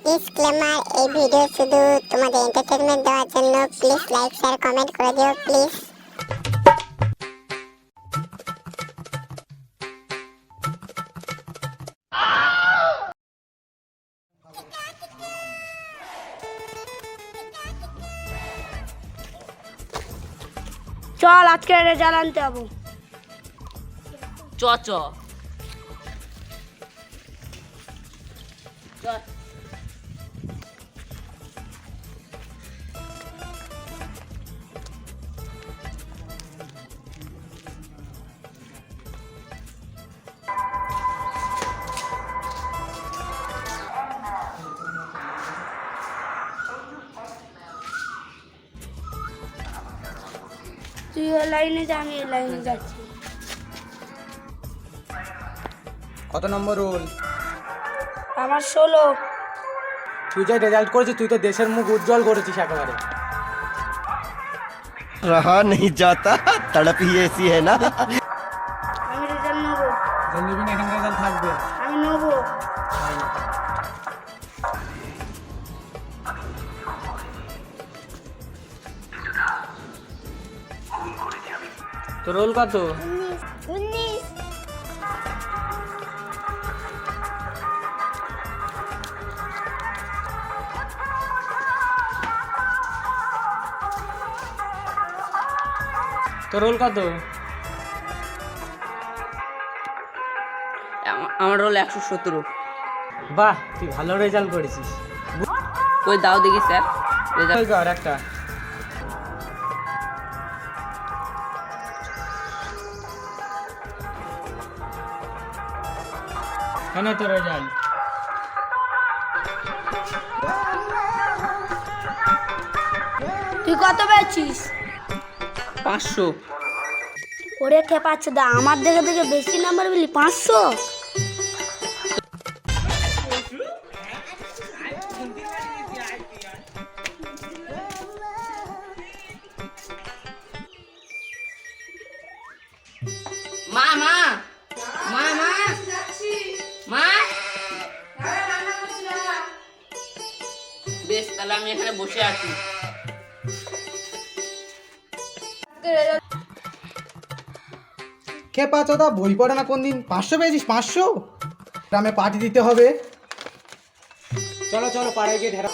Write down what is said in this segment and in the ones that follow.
Disclaimer, এই video শুধু তোমাদের এন্টারটেইনমেন্ট দেওয়ার জন্য। প্লিজ লাইক শেয়ার কমেন্ট করে দিও প্লিজ। চল আজকে রেজাল্ট আনতে যাবো। চ চ তুই ওই লাইনে যা, আমি এই লাইনে যাচ্ছি। কত নম্বর রোল? আমার 16। তুই যে রেজাল্ট করেছিস, তুই তো দেশের মুখ উজ্জ্বল করেছিস একেবারে। रहा नहीं जाता, तड़प ही ऐसी है ना। আমি রেজাল্ট নেবো। নিবি না, এখানে রেজাল্ট থাকবে। আমি নেবো। তো রোল কত? 19। তো রোল কত? আমার রোল 117। বাহ, তুই ভালো রেজাল্ট করেছিস। কই দাও দেখি স্যার রেজাল্ট। কর একটা। এনে তো রেজাল্ট। তুই কত পেয়েছিস? 500। ওরে খেপাচ্ছে দা, আমার দেখে দেখে বেশি নাম্বার বলি 500। মা মা মা মা মা, বেশ তাহলে আমি এখানে বসে আছি। কে পাচোদা, বই পড়ে না কোন দিন? 500 পেয়েছিস? 500? গ্রামে পার্টি দিতে হবে। চলো চলো, পাড়ায় গিয়ে ঢেরা।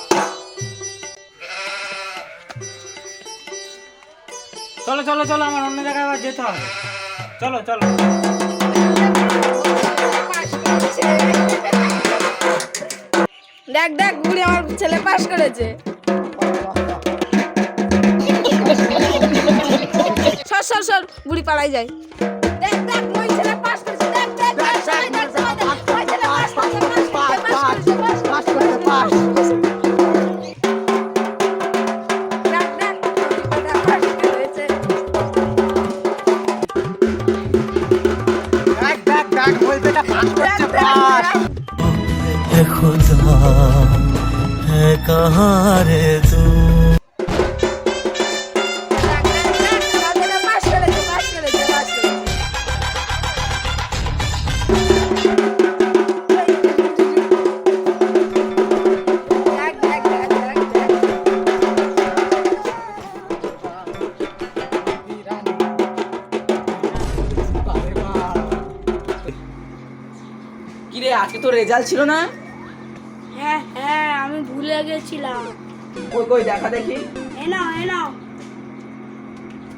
চলো চলো চলো, আমার অন্য জায়গায় আবার যেতে হবে। চলো চলো। দেখ দেখ বুড়ি, আমার ছেলে পাস করেছে। সর সর সর, বুড়ি পালাই যায়। দেখ দেখ ওই ছেলে পাস করেছে। দেখ দেখ দেখ, সবাই দেখ, সবাই দেখ। ওই ছেলে পাস করেছে, পাস করেছে, পাস করেছে। দেখ দেখ, ওটা পাস করেছে। দেখ দেখ দেখ, ওই বেটা পাস করছে, পাস। है खुदा है कहाँ रे तू। কিরে আজকে তো রেজাল্ট ছিল না? হ্যাঁ হ্যাঁ, আমি ভুলে গেছিলাম। কই কই দেখা দেখি। এ নাও এ নাও।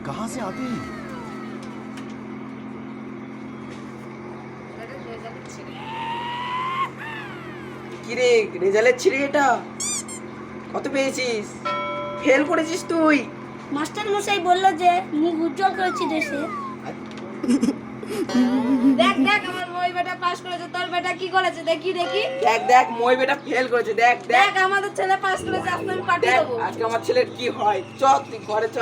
कहाँ से आती? কিরে রেজাল্টের ছিঁড়ে এটা? কত পেয়েছিস? ফেল করেছিস তুই? মাস্টার মশাই বললো যে মুখ উজ্জ্বল করেছি দেশে। দেখ দেখ, আমার মই বেটা পাস করেছে, তোর বেটা কি করেছে দেখি দেখি। দেখ দেখ মই বেটা ফেল করেছে। দেখ দেখ দেখ আমাদের ছেলে পাস করেছে, আজকে আমি পাঠিয়ে দেখ দেবো। আজকে আমার ছেলের কি হয়। চ তুই ঘরে চ।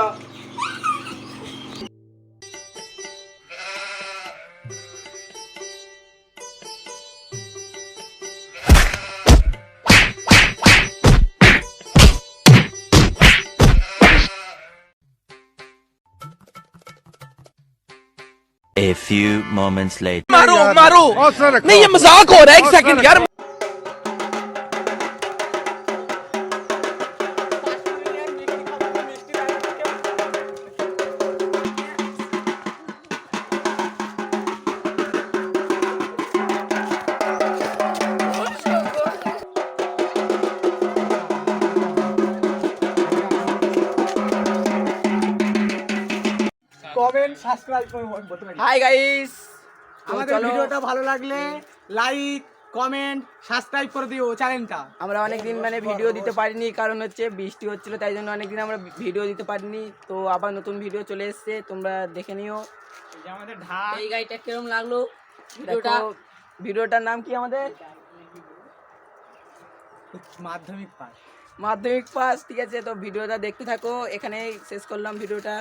A few moments later. मारो मारो, नहीं ये मजाक हो रहा है। एक सेकंड यार। কমেন্ট সাবস্ক্রাইব করে বলতে পারি। হাই গাইস, আমাদের ভিডিওটা ভালো লাগলে লাইক কমেন্ট সাবস্ক্রাইব করে দিও চ্যানেলটা। আমরা অনেকদিন মানে ভিডিও দিতে পারিনি, কারণ হচ্ছে বৃষ্টি হচ্ছিল, তাই জন্য অনেকদিন আমরা ভিডিও দিতে পারিনি। তো আবার নতুন ভিডিও চলে এসেছে, তোমরা দেখে নিও। আমাদের ঢাক এই গাড়িটা কিরম লাগলো ভিডিওটা? দেখো ভিডিওটার নাম কি আমাদের? মাধ্যমিক পাস। মাধ্যমিক পাস, ঠিক আছে। তো ভিডিওটা দেখতে থাকো, এখানেই শেষ করলাম ভিডিওটা।